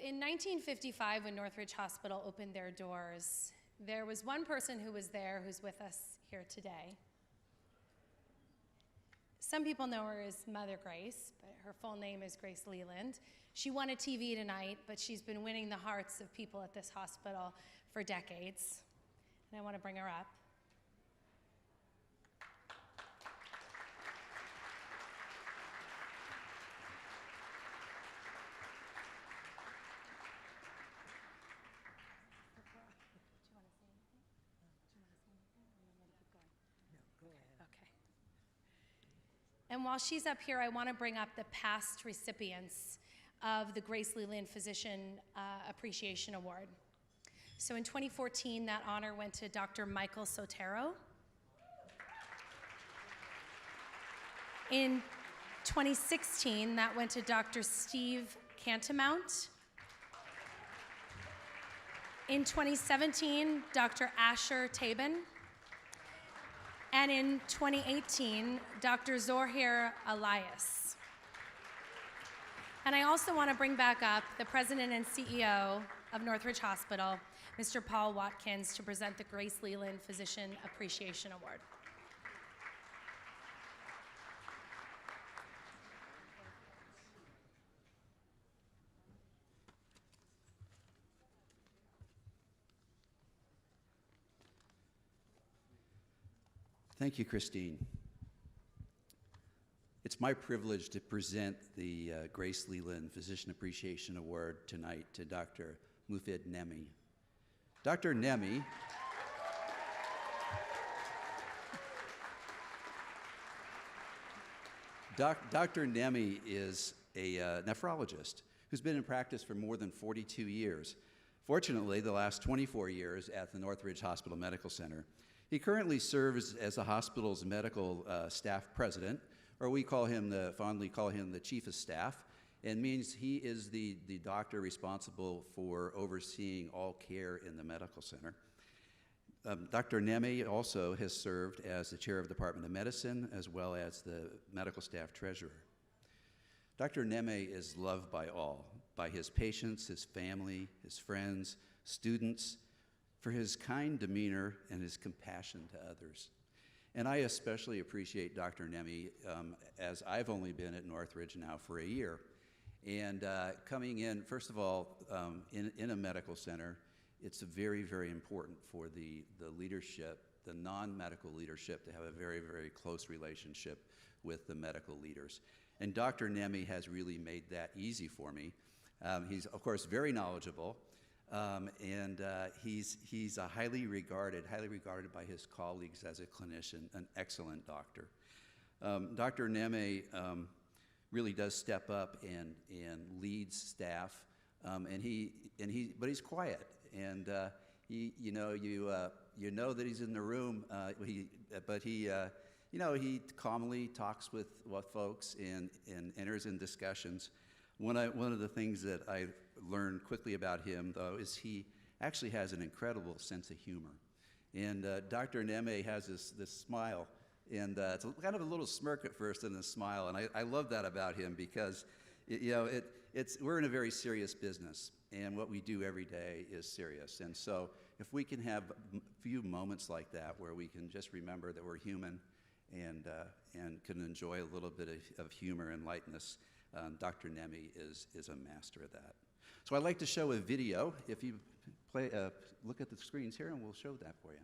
in 1955, when Northridge Hospital opened their doors, there was one person who was there who's with us here today. Some people know her as Mother Grace, but her full name is Grace Leland. She won a TV tonight, but she's been winning the hearts of people at this hospital for decades. And I want to bring her up. And while she's up here, I want to bring up the past recipients of the Grace Leland Physician Appreciation Award. So in 2014, that honor went to Dr. Michael Sotero. In 2016, that went to Dr. Steve Cantamount. In 2017, Dr. Asher Tabin. And in 2018, Dr. Zohir Elias. And I also want to bring back up the President and CEO of Northridge Hospital, Mr. Paul Watkins, to present the Grace Leland Physician Appreciation Award. Thank you, Christine. It's my privilege to present the Grace Leland Physician Appreciation Award tonight to Dr. Moufid Nemeh. Dr. Nemeh Dr. Nemeh is a nephrologist who's been in practice for more than 42 years. Fortunately, the last 24 years at the Northridge Hospital Medical Center. He currently serves as the hospital's medical staff president, or we fondly call him the chief of staff, and means he is the doctor responsible for overseeing all care in the medical center. Dr. Nemeh also has served as the chair of the Department of Medicine, as well as the medical staff treasurer. Dr. Nemeh is loved by all, by his patients, his family, his friends, students, for his kind demeanor and his compassion to others. And I especially appreciate Dr. Nemeh, as I've only been at Northridge now for a year. And coming in, first of all, in a medical center, it's very, very important for the leadership, the non-medical leadership, to have a very, very close relationship with the medical leaders. And Dr. Nemeh has really made that easy for me. He's, of course, very knowledgeable. He's a highly regarded by his colleagues as a clinician, an excellent doctor. Dr. Nemeh really does step up and leads staff, but he's quiet, and you know that he's in the room, but he calmly talks with folks and enters in discussions. One of the things that I learned quickly about him, though, is he actually has an incredible sense of humor. And Dr. Nemeh has this smile, and it's kind of a little smirk at first and a smile, and I love that about him because we're in a very serious business, and what we do every day is serious. And so if we can have a few moments like that where we can just remember that we're human and can enjoy a little bit of humor and lightness, Dr. Nemeh is a master of that. So I'd like to show a video. If you look at the screens here, and we'll show that for you.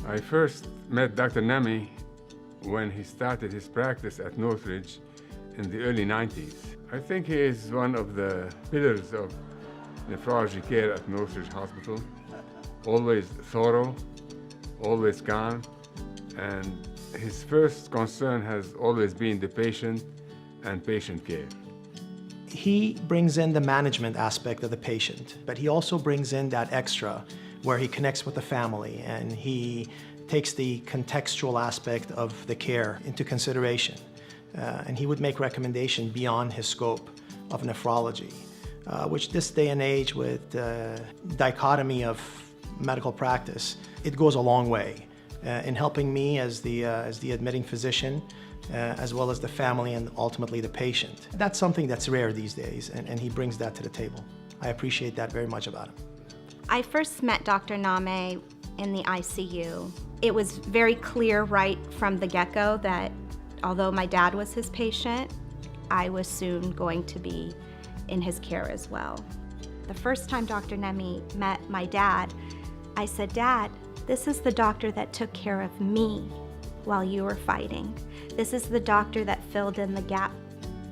I first met Dr. Nemeh when he started his practice at Northridge in the early 90s. I think he is one of the pillars of nephrology care at Northridge Hospital. Always thorough, always calm, and his first concern has always been the patient and patient care. He brings in the management aspect of the patient, but he also brings in that extra where he connects with the family and he takes the contextual aspect of the care into consideration. And he would make recommendation beyond his scope of nephrology, which this day and age with dichotomy of medical practice, it goes a long way in helping me as the admitting physician as well as the family and ultimately the patient. That's something that's rare these days, and he brings that to the table. I appreciate that very much about him. I first met Dr. Nemeh in the ICU. It was very clear right from the get-go that although my dad was his patient, I was soon going to be in his care as well. The first time Dr. Nemeh met my dad, I said, "Dad, this is the doctor that took care of me while you were fighting. This is the doctor that filled in the gap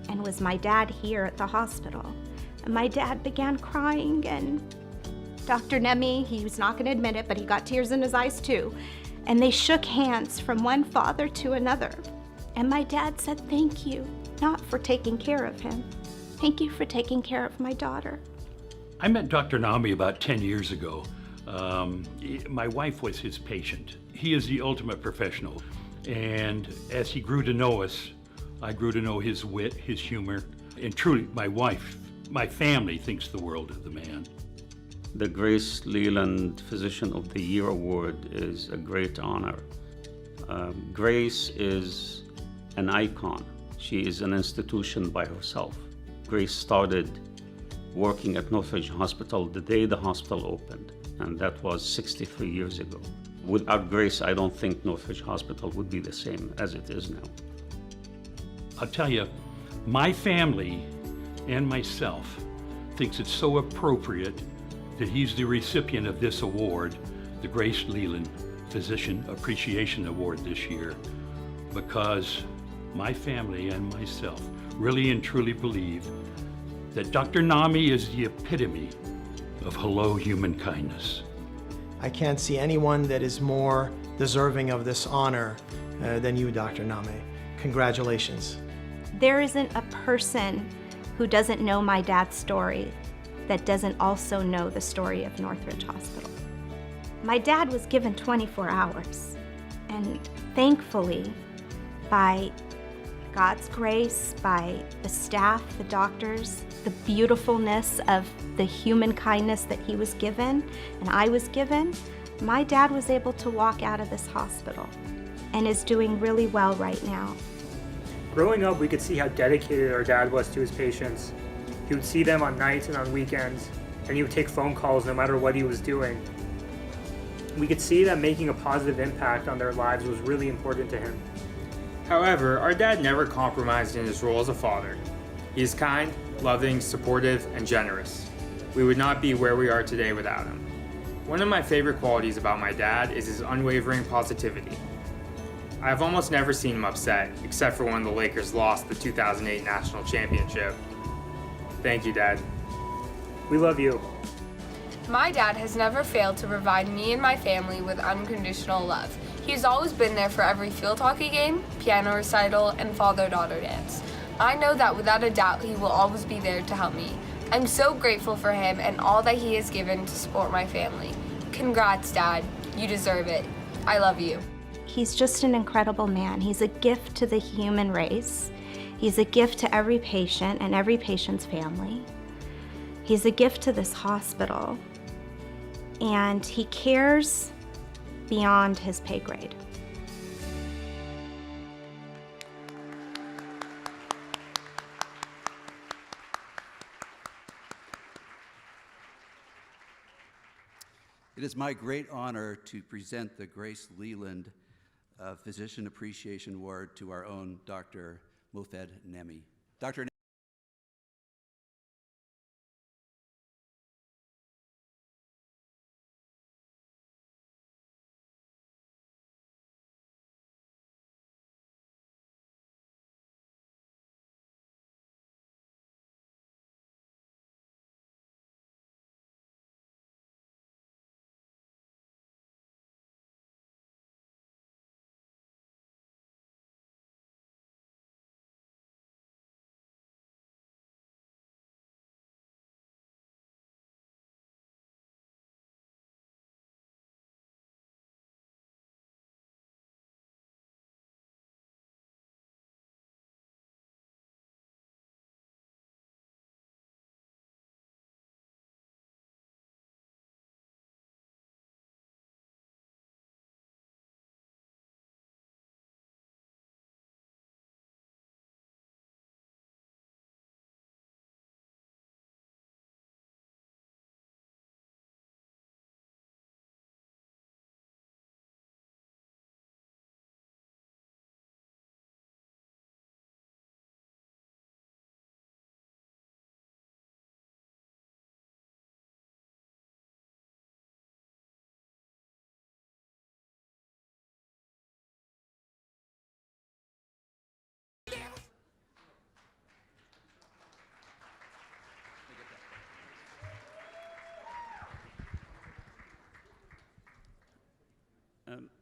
and was my dad here at the hospital." And my dad began crying, and Dr. Nemeh, he was not going to admit it, but he got tears in his eyes too. And they shook hands from one father to another. And my dad said, "Thank you, not for taking care of him. Thank you for taking care of my daughter." I met Dr. Nemeh about 10 years ago. My wife was his patient. He is the ultimate professional. And as he grew to know us, I grew to know his wit, his humor, and truly, my family thinks the world of the man. The Grace Leland Physician of the Year Award is a great honor. Grace is an icon. She is an institution by herself. Grace started working at Northridge Hospital the day the hospital opened, and that was 63 years ago. Without Grace, I don't think Northridge Hospital would be the same as it is now. I'll tell you, my family and myself thinks it's so appropriate that he's the recipient of this award, the Grace Leland Physician Appreciation Award this year, because my family and myself really and truly believe that Dr. Nemeh is the epitome of hello human kindness. I can't see anyone that is more deserving of this honor than you, Dr. Nemeh. Congratulations. There isn't a person who doesn't know my dad's story that doesn't also know the story of Northridge Hospital. My dad was given 24 hours, and thankfully, by God's grace, by the staff, the doctors, the beautifulness of the human kindness that he was given and I was given, my dad was able to walk out of this hospital and is doing really well right now. Growing up, we could see how dedicated our dad was to his patients. He would see them on nights and on weekends, and he would take phone calls no matter what he was doing. We could see that making a positive impact on their lives was really important to him. However, our dad never compromised in his role as a father. He is kind, loving, supportive, and generous. We would not be where we are today without him. One of my favorite qualities about my dad is his unwavering positivity. I have almost never seen him upset, except for when the Lakers lost the 2008 National Championship. Thank you, Dad. We love you. My dad has never failed to provide me and my family with unconditional love. He's always been there for every field hockey game, piano recital, and father-daughter dance. I know that without a doubt he will always be there to help me. I'm so grateful for him and all that he has given to support my family. Congrats, Dad. You deserve it. I love you. He's just an incredible man. He's a gift to the human race. He's a gift to every patient and every patient's family. He's a gift to this hospital. And he cares beyond his pay grade. It is my great honor to present the Grace Leland Physician Appreciation Award to our own Dr. Moufid Nemeh. Dr.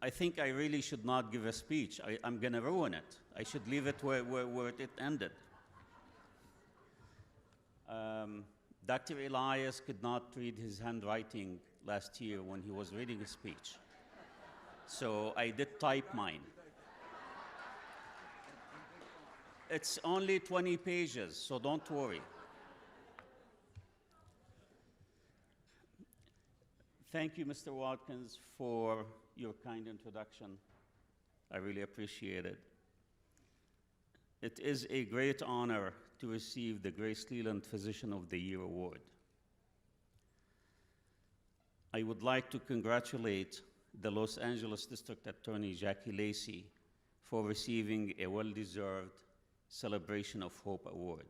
I think I really should not give a speech. I'm going to ruin it. I should leave it where it ended. Dr. Elias could not read his handwriting last year when he was reading a speech. So I did type mine. It's only 20 pages, so don't worry. Thank you, Mr. Watkins, for your kind introduction. I really appreciate it. It is a great honor to receive the Grace Leland Physician of the Year Award. I would like to congratulate the Los Angeles District Attorney Jackie Lacey for receiving a well-deserved Celebration of Hope Award.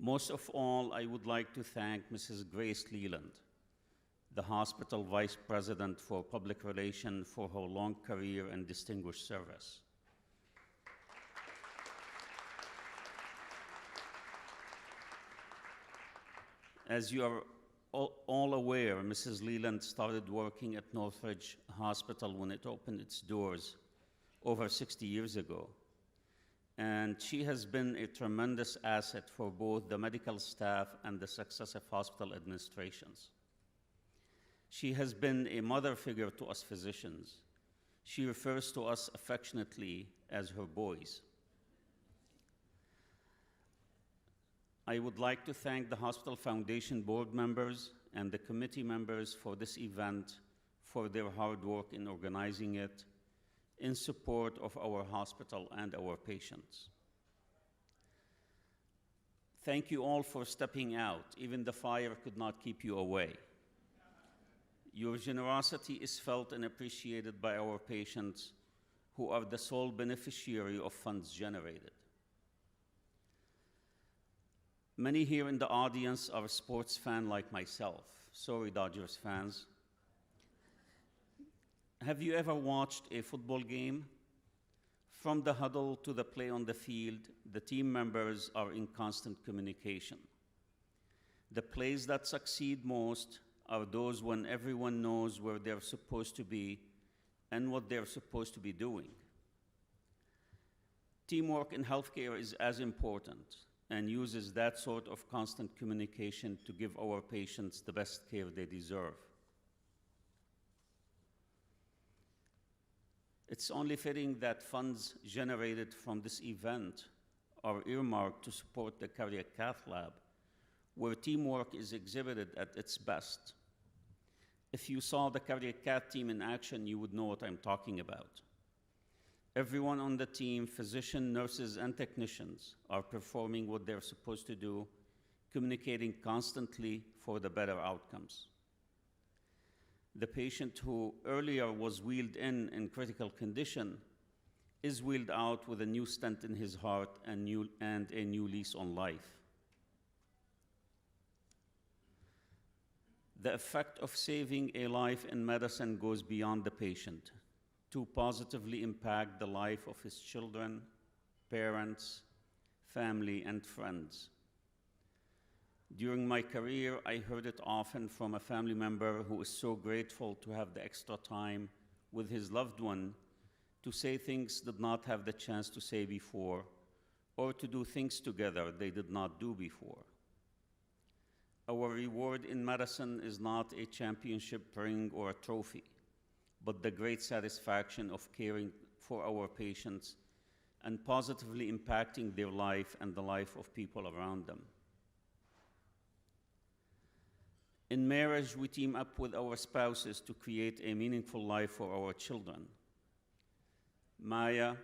Most of all, I would like to thank Mrs. Grace Leland, the hospital vice president for public relations, for her long career and distinguished service. As you are all aware, Mrs. Leland started working at Northridge Hospital when it opened its doors over 60 years ago. And she has been a tremendous asset for both the medical staff and the successive hospital administrations. She has been a mother figure to us physicians. She refers to us affectionately as her boys. I would like to thank the Hospital Foundation board members and the committee members for this event, for their hard work in organizing it, in support of our hospital and our patients. Thank you all for stepping out. Even the fire could not keep you away. Your generosity is felt and appreciated by our patients, who are the sole beneficiary of funds generated. Many here in the audience are sports fans like myself. Sorry, Dodgers fans. Have you ever watched a football game? From the huddle to the play on the field, the team members are in constant communication. The plays that succeed most are those when everyone knows where they're supposed to be and what they're supposed to be doing. Teamwork in healthcare is as important and uses that sort of constant communication to give our patients the best care they deserve. It's only fitting that funds generated from this event are earmarked to support the cardiac cath lab, where teamwork is exhibited at its best. If you saw the cardiac cath team in action, you would know what I'm talking about. Everyone on the team, physicians, nurses, and technicians, are performing what they're supposed to do, communicating constantly for the better outcomes. The patient who earlier was wheeled in critical condition is wheeled out with a new stent in his heart and a new lease on life. The effect of saving a life in medicine goes beyond the patient to positively impact the life of his children, parents, family, and friends. During my career, I heard it often from a family member who is so grateful to have the extra time with his loved one to say things did not have the chance to say before, or to do things together they did not do before. Our reward in medicine is not a championship ring or a trophy, but the great satisfaction of caring for our patients and positively impacting their life and the life of people around them. In marriage, we team up with our spouses to create a meaningful life for our children. Maya,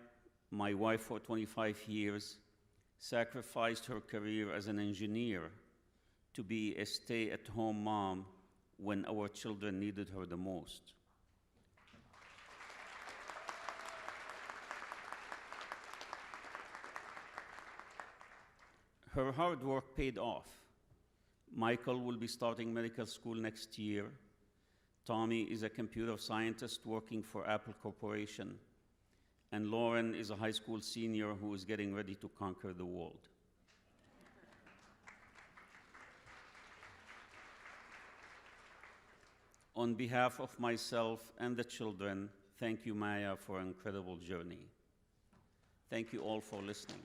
my wife for 25 years, sacrificed her career as an engineer to be a stay-at-home mom when our children needed her the most. Her hard work paid off. Michael will be starting medical school next year. Tommy is a computer scientist working for Apple Corporation. And Lauren is a high school senior who is getting ready to conquer the world. On behalf of myself and the children, thank you, Maya, for an incredible journey. Thank you all for listening.